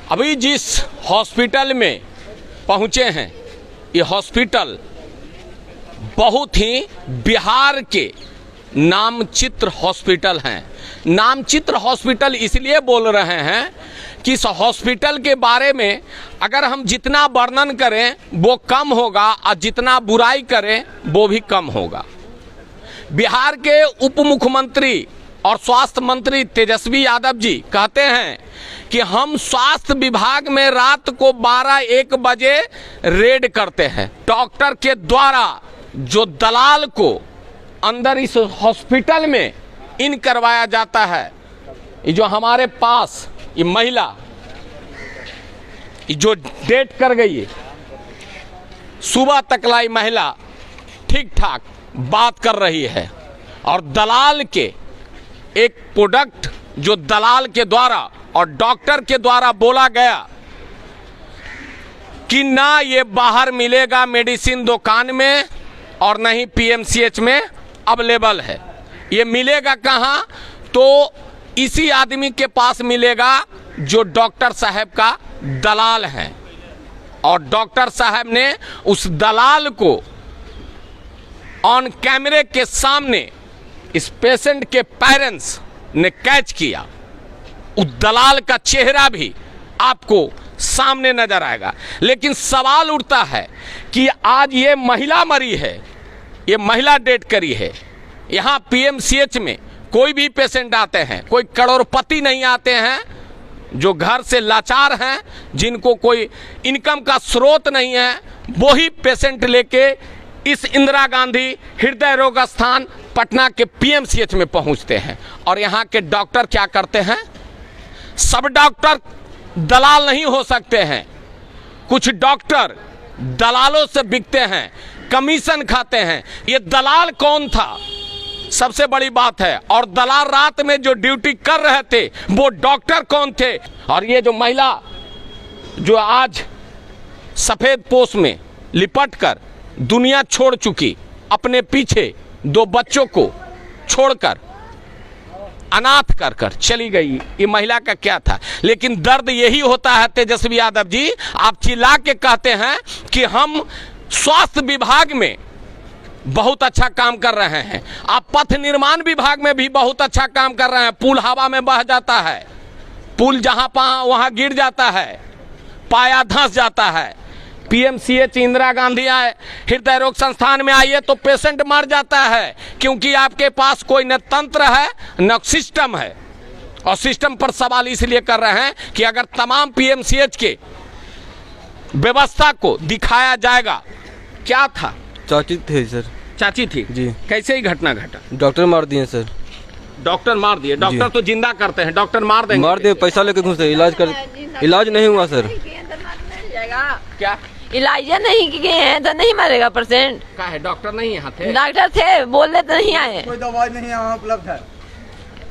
अभी जिस हॉस्पिटल में पहुंचे हैं, ये हॉस्पिटल बहुत ही बिहार के नामचित्र हॉस्पिटल हैं। नामचित्र हॉस्पिटल इसलिए बोल रहे हैं कि इस हॉस्पिटल के बारे में अगर हम जितना वर्णन करें वो कम होगा और जितना बुराई करें वो भी कम होगा। बिहार के उप मुख्यमंत्री और स्वास्थ्य मंत्री तेजस्वी यादव जी कहते हैं कि हम स्वास्थ्य विभाग में रात को 12-1 बजे रेड करते हैं। डॉक्टर के द्वारा जो दलाल को अंदर इस हॉस्पिटल में इन करवाया जाता है, ये जो हमारे पास ये महिला ये जो डेट कर गई है, सुबह तक लाई महिला ठीक ठाक बात कर रही है और दलाल के एक प्रोडक्ट जो दलाल के द्वारा और डॉक्टर के द्वारा बोला गया कि ना ये बाहर मिलेगा मेडिसिन दुकान में और नहीं पीएमसीएच में अवेलेबल है। ये मिलेगा कहाँ? तो इसी आदमी के पास मिलेगा जो डॉक्टर साहब का दलाल है। और डॉक्टर साहब ने उस दलाल को ऑन कैमरे के सामने इस पेशेंट के पेरेंट्स ने कैच किया। उस दलाल का चेहरा भी आपको सामने नजर आएगा। लेकिन सवाल उठता है कि आज ये महिला मरी है, ये महिला डेट करी है। यहाँ पीएमसीएच में कोई भी पेशेंट आते हैं, कोई करोड़पति नहीं आते हैं, जो घर से लाचार हैं, जिनको कोई इनकम का स्रोत नहीं है, वो ही पेशेंट लेके इस इंदिरा गांधी हृदय रोग स्थान पटना के पीएमसीएच में पहुंचते हैं। और यहाँ के डॉक्टर क्या करते हैं? सब डॉक्टर दलाल नहीं हो सकते हैं। कुछ डॉक्टर दलालों से बिकते हैं, कमीशन खाते हैं। ये दलाल कौन था, सबसे बड़ी बात है। और दलाल रात में जो ड्यूटी कर रहे थे वो डॉक्टर कौन थे? और ये जो महिला जो आज सफेद पोश में लिपट कर दुनिया छोड़ चुकी, अपने पीछे 2 बच्चों को छोड़कर अनाथ कर कर चली गई, ये महिला का क्या था? लेकिन दर्द यही होता है तेजस्वी यादव जी, आप चिल्ला के कहते हैं कि हम स्वास्थ्य विभाग में बहुत अच्छा काम कर रहे हैं, आप पथ निर्माण विभाग में भी बहुत अच्छा काम कर रहे हैं। पुल हवा में बह जाता है, पुल जहां वहां गिर जाता है, पाया धंस जाता है। पीएमसीएच इंदिरा गांधी हृदय रोग संस्थान में आइए तो पेशेंट मर जाता है, क्योंकि आपके पास कोई न तंत्र है न सिस्टम है। और सिस्टम पर सवाल इसलिए कर रहे हैं कि अगर तमाम पीएमसीएच के व्यवस्था को दिखाया जाएगा। क्या था? चाची थे सर। चाची थी जी। कैसे ही घटना घटा? डॉक्टर मार दिए सर। डॉक्टर मार दिए? डॉक्टर तो जिंदा करते हैं, डॉक्टर मार देंगे? मार दिए, पैसा लेके घुसे, इलाज नहीं हुआ सर। क्या इलाज नहीं किए हैं तो नहीं मरेगा पेशेंट? क्या है, डॉक्टर नहीं यहाँ थे? डॉक्टर थे, बोले तो नहीं आए। कोई दवाई नहीं यहाँ उपलब्ध है।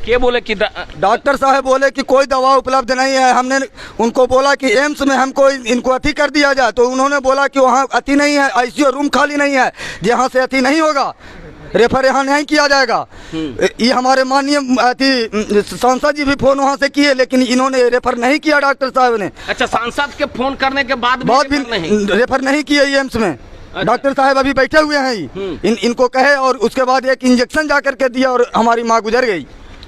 क्या बोले कि डॉक्टर साहब बोले कि कोई दवा उपलब्ध नहीं है। हमने उनको बोला कि एम्स में हमको इनको अति कर दिया जाए, तो उन्होंने बोला कि वहाँ अति नहीं है, आईसीयू रूम खाली नहीं है, यहाँ से अति नहीं होगा, रेफर यहाँ नहीं किया जाएगा। ये हमारे माननीय सांसद जी भी फोन वहाँ से किए, लेकिन इन्होंने रेफर नहीं किया डॉक्टर साहब ने। अच्छा, सांसद के फोन करने के बाद भी रेफर नहीं किए एम्स में। अच्छा। डॉक्टर साहब अभी बैठे हुए हैं, इनको कहे और उसके बाद एक इंजेक्शन जा करके दिया और हमारी माँ गुजर गई।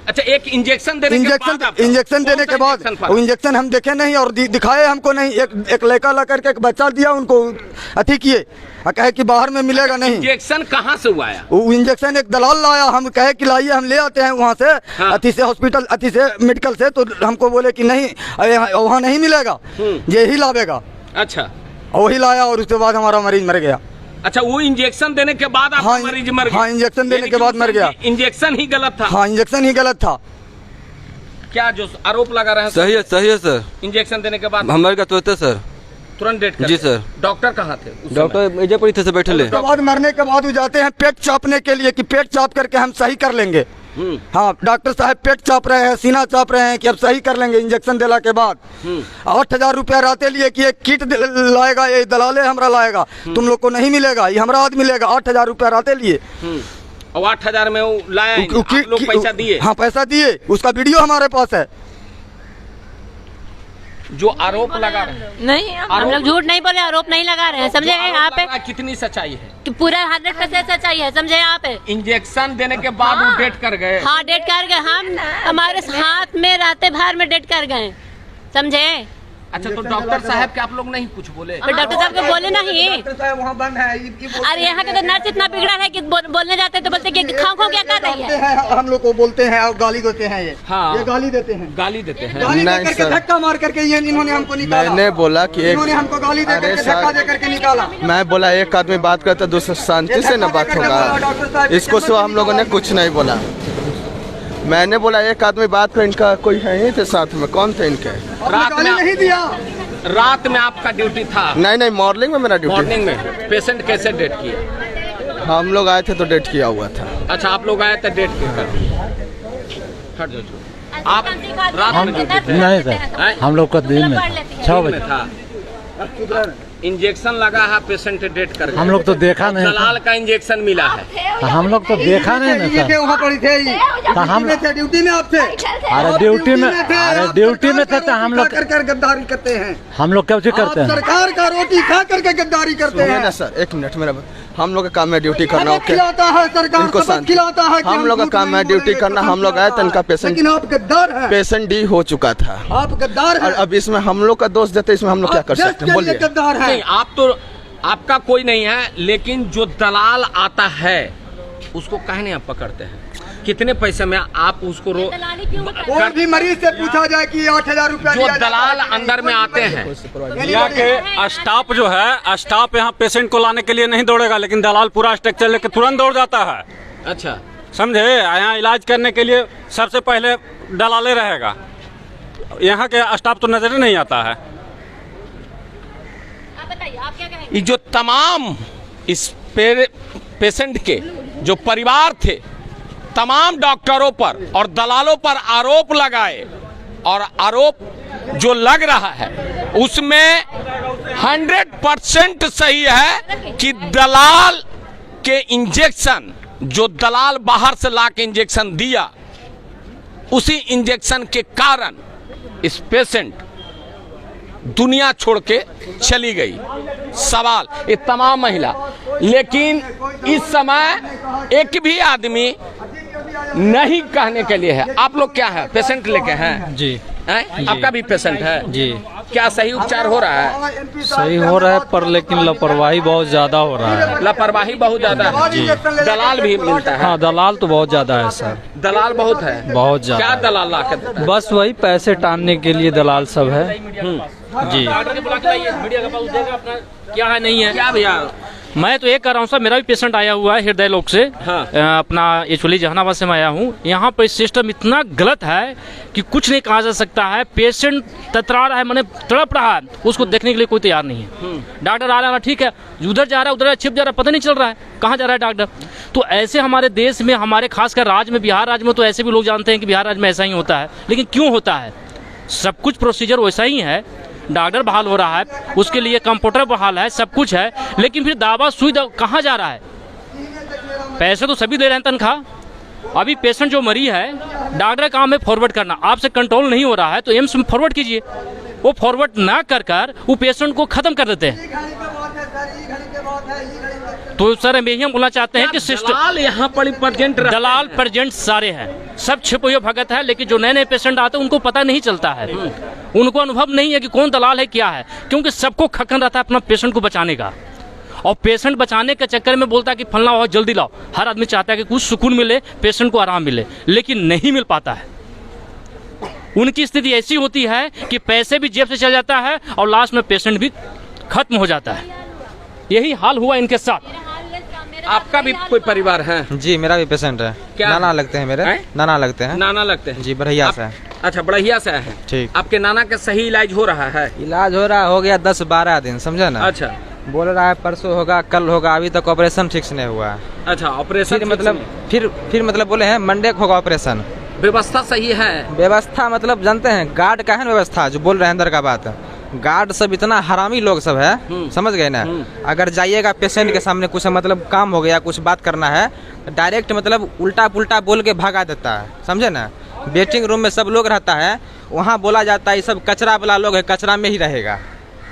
अच्छा, एक इंजेक्शन देने के बाद वो इंजेक्शन हम देखे नहीं और दिखाए हमको नहीं। एक लड़का ला करके एक बच्चा दिया, उनको अति किए, कहे कि बाहर में मिलेगा नहीं। इंजेक्शन कहाँ से हुआ? वो इंजेक्शन एक दलाल लाया, हम कहे कि लाइए हम ले आते हैं वहाँ से। हाँ। अति से हॉस्पिटल, अति से मेडिकल से, तो हमको बोले कि नहीं वहाँ नहीं मिलेगा, यही लावेगा। अच्छा, वही लाया और उसके बाद हमारा मरीज मर गया। अच्छा, वो इंजेक्शन देने के बाद आपका मरीज मर गया? हाँ, इंजेक्शन देने के बाद मर गया। इंजेक्शन ही गलत था? हाँ, इंजेक्शन ही गलत था। क्या जो आरोप लगा रहे हैं? सही है सर। इंजेक्शन देने के बाद हमारे का तो सर तुरंत डेट कर? जी सर। डॉक्टर कहाँ थे? डॉक्टर मिर्जापुर थे, बैठे ले। उसके बाद मरने के बाद वो जाते हैं पेट चापने के लिए कि पेट चाप करके हम सही कर लेंगे। हाँ, डॉक्टर साहब पेट चाप रहे हैं, सीना चाप रहे हैं कि अब सही कर लेंगे इंजेक्शन देला के बाद। 8,000 रुपया राते लिए कि एक किट लाएगा, ये दलाले हमरा लाएगा, तुम लोग को नहीं मिलेगा, ये हमरा आदमी मिलेगा। 8,000 रुपया राते लिए और 8,000 में वो लाया, आप लोग पैसा दिए? हाँ, पैसा दिए, उसका वीडियो हमारे पास है। जो आरोप लगा रहे हैं? नहीं हम लोग झूठ नहीं बोले, आरोप नहीं लगा रहे हैं, समझे यहाँ पे कितनी सच्चाई है? कि पूरा 100% सच्चाई है, समझे यहाँ पे। इंजेक्शन देने के बाद वो डेट कर गए। हाँ डेट कर गए, हम हमारे हाथ में रात भर में डेट कर गए, समझे। अच्छा, तो डॉक्टर साहब के आप लोग नहीं कुछ बोले? फिर डॉक्टर साहब को बोले नहीं। डॉक्टर साहब वहाँ बंद है। अरे यहाँ के तो नर्स इतना बिगड़ा है कि बोलने जाते तो बोलते कि खाओ खाओ क्या कर रही है। हम लोग को बोलते हैं और गाली देते हैं। ये हाँ। ये गाली देते हैं, गाली देते हैं। गाली नहीं दे करके सर। धक्का मार करके ये इन्होंने हमको निकाला। मैंने बोला कि इन्होंने हमको गाली दे करके धक्का दे करके निकाला। मैं बोला एक आदमी बात करता दूसरा शांति से न बात होगा, इसको सिवा हम लोगों ने कुछ नहीं बोला। मैंने बोला एक आदमी बात कर, इनका कोई है ही थे साथ में, कौन थे इनके? रात गाली में नहीं दिया। रात में आपका ड्यूटी था? नहीं मॉर्निंग में मेरा ड्यूटी। मॉर्निंग में पेशेंट कैसे डेट किए? हम लोग आए थे तो डेट किया हुआ था। अच्छा, आप लोग आए थे डेट किए कर हट जाओ। आप रात में ड्यूटी थे? नहीं सर, हम लोग का दिन में 6 बजे था। इंजेक्शन लगा है, पेशेंट डेट कर गया। हम लोग तो देखा नहीं, दलाल का इंजेक्शन मिला है। हम लोग तो देखा नहीं ना ये थे सर। वहाँ पर थे, हम ड्यूटी में आप थे। अरे ड्यूटी में, अरे ड्यूटी में थे तो हम लोग कर गद्दारी करते हैं। हम लोग क्या करते हैं? सरकार का रोटी खा करके गद्दारी करते सुनिए हैं ना सर, एक मिनट मेरा। हम लोग का काम है ड्यूटी करना। ओके, खिलाता है सरकार, इनको सबक खिलाता है कि हम लोग का झूठ काम नहीं है ड्यूटी बोलेंगे, करना। कसम हम लोग आए तो इनका लेकिन आप गद्दार हैं। पेशेंट डी हो चुका था। आप गद्दार और हैं। अब इसमें हम लोग का दोष देते, इसमें हम लोग क्या कर सकते हैं? बोलिए। गद्दार नहीं, हैं। आप तो आपका कोई नहीं है, लेकिन जो दलाल आता है उसको कहने आप पकड़ते हैं। कितने पैसे में आप उसको कोई भी मरीज से पूछा जाए कि 8,000 रुपया जो दलाल अंदर में आते हैं? यहाँ के स्टाफ जो है, स्टाफ यहाँ पेशेंट को लाने के लिए नहीं दौड़ेगा, लेकिन दलाल पूरा स्ट्रक्चर लेकर तुरंत दौड़ जाता है। अच्छा, समझे, यहाँ इलाज करने के लिए सबसे पहले दलाले रहेगा। यहाँ के स्टाफ तो नजर ही नहीं आता है। ये जो तमाम इस पेशेंट के जो परिवार थे, तमाम डॉक्टरों पर और दलालों पर आरोप लगाए, और आरोप जो लग रहा है उसमें 100% सही है कि दलाल के इंजेक्शन, जो दलाल बाहर से ला के इंजेक्शन दिया, उसी इंजेक्शन के कारण इस पेशेंट दुनिया छोड़ के चली गई। सवाल ये तमाम महिला, लेकिन इस समय एक भी आदमी नहीं कहने के लिए है। आप लोग क्या है, पेशेंट लेके हैं? जी हैं? आपका भी पेशेंट है? जी। क्या सही उपचार हो रहा है? सही हो रहा है, पर लेकिन लापरवाही बहुत ज्यादा हो रहा है। लापरवाही बहुत ज्यादा है। जी। दलाल भी मिलता है? हाँ दलाल तो बहुत ज्यादा है सर, दलाल बहुत है। बहुत ज्यादा। क्या दलाल ला के देता है? बस वही पैसे टानने के लिए दलाल सब है। जी क्या है नहीं है। क्या भैया? मैं तो ये कर रहा हूँ सर, मेरा भी पेशेंट आया हुआ है हृदय रोग से। हाँ। अपना एक्चुअली जहानाबाद से मैं आया हूँ। यहाँ पर सिस्टम इतना गलत है कि कुछ नहीं कहा जा सकता है। पेशेंट ततरा रहा है, मैंने तड़प रहा है, उसको देखने के लिए कोई तैयार नहीं है। डॉक्टर आ रहा है, ठीक है, उधर जा रहा है, उधर छिप जा रहा है, पता नहीं चल रहा है कहाँ जा रहा है डॉक्टर। तो ऐसे हमारे देश में, हमारे खासकर राज्य में, बिहार राज्य में तो ऐसे भी लोग जानते हैं कि बिहार राज्य में ऐसा ही होता है। लेकिन क्यों होता है? सब कुछ प्रोसीजर वैसा ही है, डॉक्टर बहाल हो रहा है, उसके लिए कंप्यूटर बहाल है, सब कुछ है, लेकिन फिर दावा सुई कहाँ जा रहा है? पैसे तो सभी दे रहे हैं, तनख्वाह। अभी पेशेंट जो मरी है, डॉक्टर का काम है फॉरवर्ड करना। आपसे कंट्रोल नहीं हो रहा है तो एम्स में फॉरवर्ड कीजिए। वो फॉरवर्ड ना कर वो पेशेंट को खत्म कर देते हैं। तो सर हम यही बोलना चाहते हैं कि सिस्टम, दलाल यहाँ पर प्रेजेंट, दलाल प्रेजेंट सारे हैं, सब छिपे हुए भगत है। लेकिन जो नए नए पेशेंट आते हैं उनको पता नहीं चलता है, उनको अनुभव नहीं है कि कौन दलाल है क्या है, क्योंकि सबको खखन रहता है अपना पेशेंट को बचाने का। और पेशेंट बचाने के चक्कर में बोलता है कि फलना हो जल्दी लाओ। हर आदमी चाहता है कि कुछ सुकून मिले, पेशेंट को आराम मिले, लेकिन नहीं मिल पाता है। उनकी स्थिति ऐसी होती है कि पैसे भी जेब से चल जाता है और लास्ट में पेशेंट भी खत्म हो जाता है। यही हाल हुआ इनके साथ। आपका भी कोई परिवार है? जी मेरा भी पेशेंट है। क्या? नाना लगते हैं मेरे। नाना लगते हैं। नाना लगते हैं? जी बढ़िया से। अच्छा, बढ़िया से है। ठीक। आपके नाना का सही इलाज हो रहा है? इलाज हो रहा हो गया 10-12 दिन, समझे ना। अच्छा। बोल रहा है परसों होगा, कल होगा, अभी तक ऑपरेशन फिक्स नहीं हुआ है। अच्छा, ऑपरेशन फिर मतलब बोले हैं मंडे को होगा ऑपरेशन। व्यवस्था सही है? व्यवस्था मतलब जानते हैं गार्ड का है ना व्यवस्था, जो बोल रहे हैं अंदर का बात। गार्ड सब इतना हरामी लोग सब है, समझ गए ना। अगर जाइएगा पेशेंट के सामने कुछ मतलब काम हो गया, कुछ बात करना है, डायरेक्ट मतलब उल्टा पुल्टा बोल के भगा देता है, समझे ना। वेटिंग रूम में सब लोग रहता है, वहाँ बोला जाता है ये सब कचरा वाला लोग है, कचरा में ही रहेगा।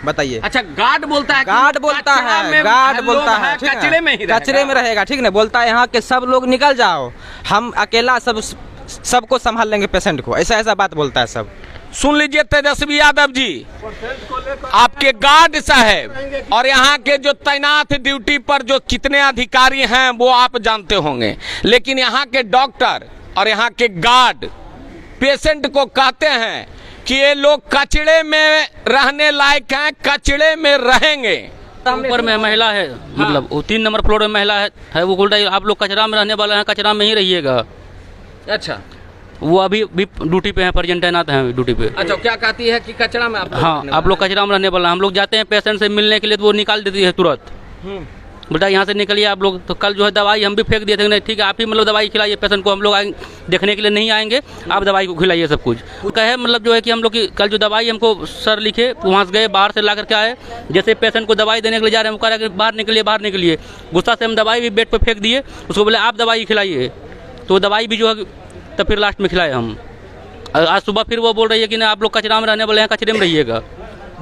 बताइए। अच्छा, गार्ड बोलता है, गार्ड बोलता है, गार्ड बोलता है कचरे में ही कचरे में रहेगा, ठीक ना। बोलता है यहाँ के सब लोग निकल जाओ, हम अकेला सबको संभाल लेंगे पेशेंट को, ऐसा ऐसा बात बोलता है सब। सुन लीजिए तेजस्वी यादव जी, आपके गार्ड साहब और यहाँ के जो तैनात ड्यूटी पर जो कितने अधिकारी हैं वो आप जानते होंगे, लेकिन यहाँ के डॉक्टर और यहाँ के गार्ड पेशेंट को कहते हैं कि ये लोग कचड़े में रहने लायक हैं, कचड़े में रहेंगे। ऊपर में महिला है, मतलब वो 3 नंबर फ्लोर में महिला है वो उल्टा आप लोग कचरा में रहने वाले हैं, कचरा में ही रहिएगा। अच्छा, वो अभी भी ड्यूटी पे हैं, प्रेजेंट तैनात हैं ड्यूटी पे। अच्छा, क्या कहती है कि कचरा में आप हाँ, आप लोग कचरा में रहने वाला। हम लोग जाते हैं पेशेंट से मिलने के लिए तो वो निकाल देती है तुरंत, बेटा यहाँ से निकलिए आप लोग। तो कल जो है दवाई हम भी फेंक दिए थे, नहीं ठीक है आप ही मतलब दवाई खिलाइए पेशेंट को, हम लोग देखने के लिए नहीं आएंगे, आप दवाई को खिलाइए सब कुछ। वो कहे मतलब जो है कि हम लोग की कल जो दवाई हमको सर लिखे, वहाँ से गए बाहर से ला करके आए, जैसे पेशेंट को दवाई देने के लिए जा रहे हैं, वो कह रहे हैं बाहर निकलिए बाहर निकलिए। गुस्सा से हम दवाई भी बेड पर फेंक दिए, उसको बोले आप दवाई खिलाइए, तो दवाई भी जो है तो फिर लास्ट में खिलाए हम। आज सुबह फिर वो बोल रही है कि ना आप लोग कचरा में रहने वाले हैं, कचरे में रहिएगा।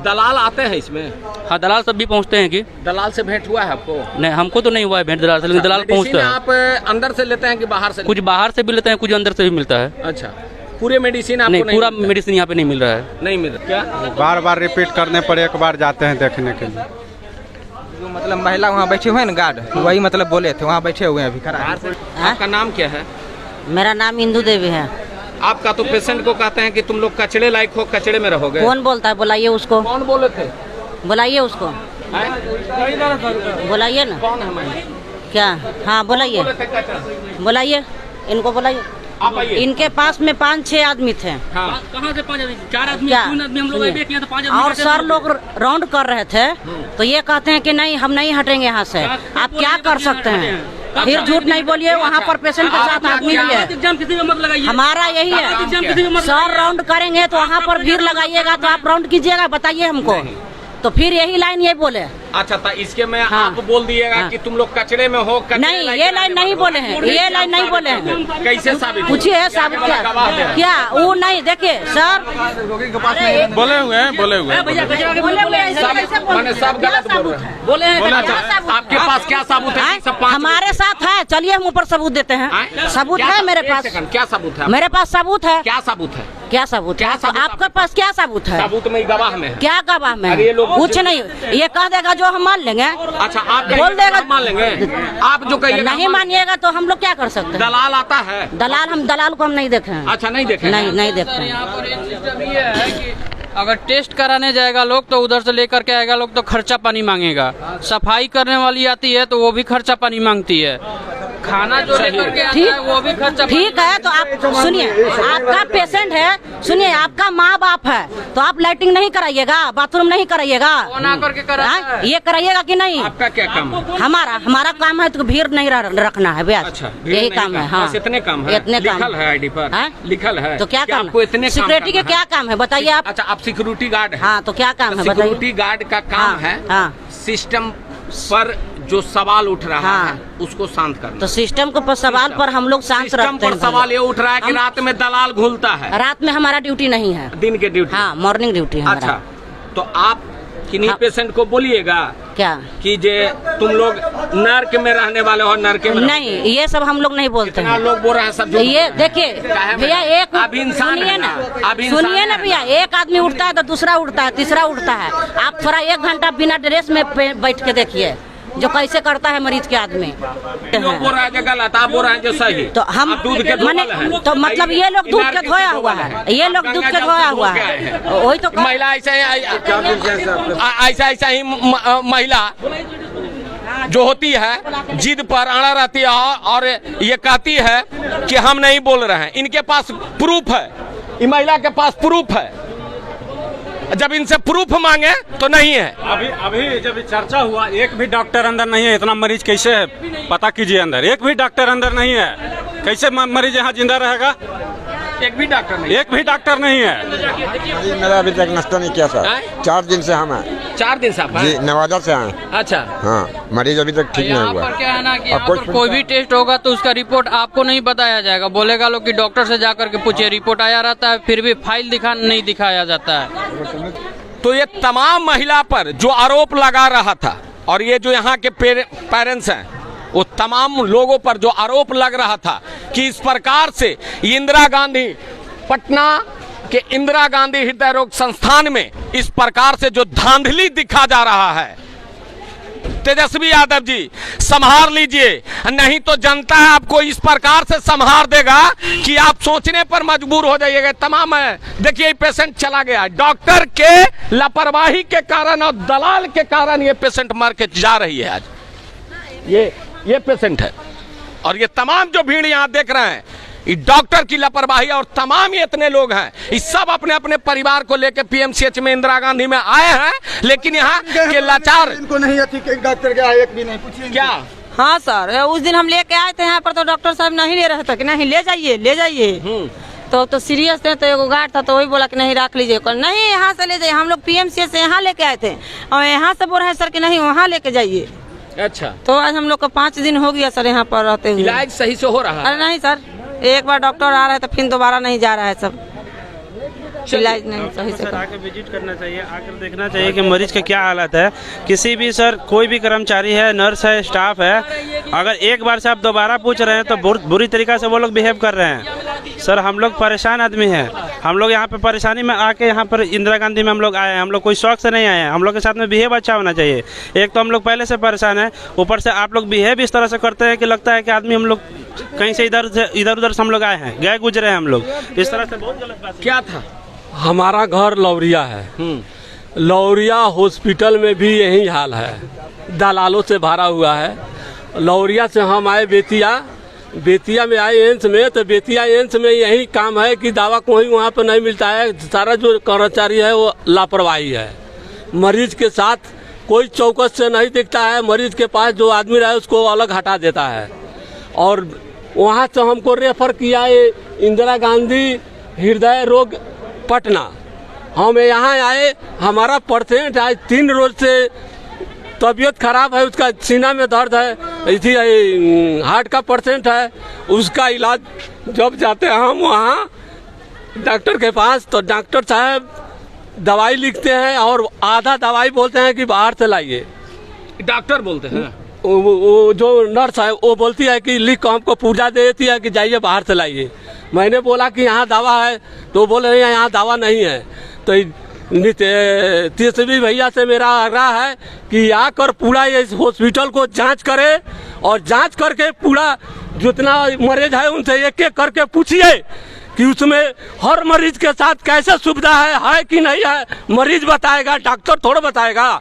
दलाल आते हैं इसमें? हाँ, दलाल सब भी पहुँचते हैं। कि दलाल से भेंट हुआ है आपको? नहीं, हमको तो नहीं हुआ है भेंट दलाल से, लेकिन दलाल पहुँचता है। आप अंदर से लेते हैं कि बाहर से? कुछ बाहर से भी लेते हैं, कुछ अंदर से भी मिलता है। अच्छा, पूरे मेडिसिन आपको नहीं, पूरा मेडिसिन यहाँ पे नहीं मिल रहा है। नहीं मिल रहा? क्या बार बार रिपीट करने पर एक बार जाते हैं देखने के लिए। जो मतलब महिला वहाँ बैठे हुए हैं ना गार्ड, वही मतलब बोले थे, वहाँ बैठे हुए हैं अभी खड़ा। आपका नाम क्या है? मेरा नाम इंदू देवी है। आपका तो पेशेंट को कहते हैं कि तुम लोग कचड़े लायक हो, कचड़े में रहोगे। कौन बोलता है? बुलाइए उसको। कौन बोले थे? बुलाइए उसको, बुलाइए ना। कौन है? क्या? हाँ बुलाइए, बुलाइए इनको, बुलाइए। आप आइए। इनके पास में 5-6 आदमी थे। हाँ। कहाँ से 5 आदमी? 4 आदमी, क्या? 3 आदमी हम लोग अभी किए तो 5 आदमी। और सर लोग राउंड कर रहे थे, तो ये कहते हैं कि नहीं हम नहीं हटेंगे यहाँ से। आप क्या कर सकते हैं? फिर झूठ नहीं बोलिए, वहाँ पर पेशेंट के साथ आदमी भी है। एग्जाम किसी में मत लगाइए। हमारा यही है, सर राउंड करेंगे तो वहाँ पर भीड़ लगाइएगा, तो आप राउंड कीजिएगा, बताइए हमको। तो फिर यही लाइन ये बोले। अच्छा, तो इसके में हाँ। आप बोल दिएगा हाँ। कि तुम लोग कचरे में हो, कचरे नहीं, ये लाइन नहीं बोले हैं, ये लाइन नहीं बोले हैं। कैसे साबित? पूछिए साबित क्या? वो नहीं, देखिए सर बोले हुए हैं, बोले हुए हैं। मैंने सब गलत बोले हैं। आपके पास क्या सबूत है? सब 5 हमारे साथ है, चलिए हम ऊपर सबूत देते हैं। सबूत है मेरे पास। क्या सबूत है? मेरे पास सबूत है। क्या सबूत है? क्या सबूत? क्या सबूत? आपके पास क्या सबूत है? सबूत में गवाह में है। क्या गवाह में? अरे ये लोग कुछ नहीं, ये कह देगा जो हम मान लेंगे। अच्छा, आप बोल देगा, मान लेंगे। आप जो कहिए नहीं मानिएगा तो हम लोग क्या कर सकते हैं? दलाल आता है? दलाल को हम नहीं देखे हैं। अच्छा, नहीं देखे? नहीं देखते हैं। यहाँ पर एक सिस्टम ये है कि अगर टेस्ट कराने जाएगा लोग तो उधर से लेकर के आएगा लोग तो खर्चा पानी मांगेगा। सफाई करने वाली आती है तो वो भी खर्चा पानी मांगती है। खाना जो लेकर के आता है वो भी खर्चा। ठीक है, तो आप सुनिए, आपका पेशेंट है, सुनिए आपका माँ बाप है, तो आप लाइटिंग नहीं कराइएगा, बाथरूम नहीं कराइएगा, करके कराता है। ये कराइएगा कि नहीं? आपका क्या काम है? हमारा काम है तो भीड़ नहीं रखना है, ब्याज। अच्छा, यही काम है। हाँ, बस इतने काम है? इतने काम लिखल है आईडी पर? हाँ? लिखल है तो क्या काम? आपको इतने सिक्योरिटी के क्या काम है बताइए आप? अच्छा, आप सिक्योरिटी गार्ड है? हाँ, तो क्या काम है बताइए? सिक्योरिटी गार्ड का काम है सिस्टम पर जो सवाल उठ रहा है उसको शांत करना। तो सिस्टम को सवाल पर हम लोग शांत रखते हैं। सवाल ये उठ रहा है कि रात में दलाल घुलता है। रात में हमारा ड्यूटी नहीं है, दिन के ड्यूटी। हाँ, मॉर्निंग ड्यूटी है। अच्छा, तो आप किन्हीं पेशेंट को बोलिएगा क्या कि जे तुम लोग नर्क में रहने वाले हो, नर्क में नहीं, ये सब हम लोग नहीं बोलते हैं। लोग बोल रहे हैं सब। ये देखिए भैया, एक सुनिए ना भैया, एक आदमी उठता है तो दूसरा उठता है, तीसरा उठता है। आप थोड़ा 1 घंटा बिना ड्रेस में बैठ के देखिए जो कैसे करता है मरीज के आदमी। लोग बोल रहे हैं गलत, आप बोल रहे हैं जो सही। तो हम दूध के तो मतलब ये लोग दूध के धोया हुआ है, ये लोग दूध के धोया हुआ है। वही तो महिला ऐसा ही महिला जो होती है जिद पर अड़ा रहती है और ये कहती है कि हम नहीं बोल रहे हैं। इनके पास प्रूफ है, इस महिला के पास प्रूफ है। जब इनसे प्रूफ मांगे तो नहीं है। अभी जब चर्चा हुआ, एक भी डॉक्टर अंदर नहीं है। इतना मरीज कैसे है पता कीजिए, अंदर एक भी डॉक्टर अंदर नहीं है, कैसे मरीज यहाँ जिंदा रहेगा? एक भी डॉक्टर नहीं? एक भी डॉक्टर नहीं है। मेरा अभी तक नाश्ता नहीं किया सर। 4 दिन से हम हैं। 4 दिन से आप जी, नवादा से आए। अच्छा। हाँ, मरीज अभी तक ठीक नहीं यहाँ हुआ। पर क्या है ना कि यहाँ पर कोई भी टेस्ट होगा तो उसका रिपोर्ट आपको नहीं बताया जाएगा, बोलेगा लोग कि डॉक्टर से जाकर के पूछिए, रिपोर्ट आया रहता है फिर भी फाइल नहीं दिखाया जाता है। तो ये तमाम महिला पर जो आरोप लगा रहा था और ये जो यहाँ के पेरेंट्स हैं वो तमाम लोगों पर जो आरोप लग रहा था कि इस प्रकार से इंदिरा गांधी पटना के इंदिरा गांधी हृदय रोग संस्थान में इस प्रकार से जो धांधली दिखा जा रहा है, तेजस्वी यादव जी संभाल लीजिए, नहीं तो जनता है आपको इस प्रकार से संभाल देगा कि आप सोचने पर मजबूर हो जाइएगा। तमाम है, देखिए पेशेंट चला गया, डॉक्टर के लापरवाही के कारण और दलाल के कारण ये पेशेंट मर के जा रही है। आज ये पेशेंट है और ये तमाम जो भीड़ यहाँ देख रहे हैं, ये डॉक्टर की लापरवाही और तमाम ये इतने लोग हैं, ये सब अपने अपने परिवार को लेकर पीएमसीएच में इंदिरा गांधी में आए हैं, लेकिन यहाँ के लाचार इनको नहीं डॉक्टर के एक भी नहीं पूछिए क्या। हाँ सर, उस दिन हम लेके आए थे यहाँ पर तो डॉक्टर साहब नहीं ले रहे थे कि नहीं ले जाइए तो सीरियस थे, तो एगो गार्ड था तो वही बोला कि नहीं रख लीजिए, नहीं यहाँ से ले जाइए। हम लोग पीएमसीएच से यहाँ लेके आए थे और यहाँ से बोल रहे हैं सर कि नहीं वहाँ लेके जाइए। अच्छा, तो आज हम लोग को 5 दिन हो गया सर यहाँ पर रहते हुए। इलाज सही से हो रहा है? अरे नहीं सर, एक बार डॉक्टर आ रहा है तो फिर दोबारा नहीं जा रहा है, सब इलाज नहीं सही से। आकर विजिट करना चाहिए, आकर देखना चाहिए कि मरीज का क्या हालत है। किसी भी सर कोई भी कर्मचारी है, नर्स है, स्टाफ है, अगर एक बार से आप दोबारा पूछ रहे हैं तो बुरी तरीका से वो लोग बिहेव कर रहे हैं। सर हम लोग परेशान आदमी हैं, हम लोग यहाँ पे परेशानी में आके यहाँ पर इंदिरा गांधी में हम लोग आए हैं, हम लोग कोई शौक से नहीं आए हैं। हम लोग के साथ में बिहेव अच्छा होना चाहिए। एक तो हम लोग पहले से परेशान हैं, ऊपर से आप लोग बिहेव इस तरह से करते हैं कि लगता है कि आदमी हम लोग कहीं से इधर उधर से हम लोग आए हैं, गए गुजरे हैं हम लोग, इस तरह से बहुत गलत बात। क्या था? हमारा घर लौरिया है, लौरिया हॉस्पिटल में भी यही हाल है, दलालों से भरा हुआ है। लौरिया से हम आए बेतिया में आए एम्स में, तो बेतिया एम्स में यही काम है कि दवा कोई वहाँ पर नहीं मिलता है। सारा जो कर्मचारी है वो लापरवाही है, मरीज के साथ कोई चौकस से नहीं दिखता है, मरीज के पास जो आदमी रहे उसको अलग हटा देता है। और वहाँ से हमको रेफर किया है इंदिरा गांधी हृदय रोग पटना। हम यहाँ आए, हमारा पेशेंट आज 3 रोज से तबीयत खराब है, उसका सीना में दर्द है, इसी हार्ट का पेशेंट है, उसका इलाज जब जाते हैं हम वहाँ डॉक्टर के पास तो डॉक्टर साहब दवाई लिखते हैं और आधा दवाई बोलते हैं कि बाहर से लाइए। डॉक्टर बोलते हैं? वो जो नर्स है वो बोलती है कि लिख को हमको पूजा दे देती है कि जाइए बाहर से लाइए। मैंने बोला कि यहाँ दवा है तो बोले नहीं यहाँ दवा नहीं है। तो तेजस्वी भैया से मेरा आग्रह है कि आकर पूरा इस हॉस्पिटल को जांच करे और जांच करके पूरा जितना मरीज है उनसे एक एक करके पूछिए कि उसमें हर मरीज के साथ कैसे सुविधा है कि नहीं है। मरीज बताएगा, डॉक्टर थोड़ा बताएगा।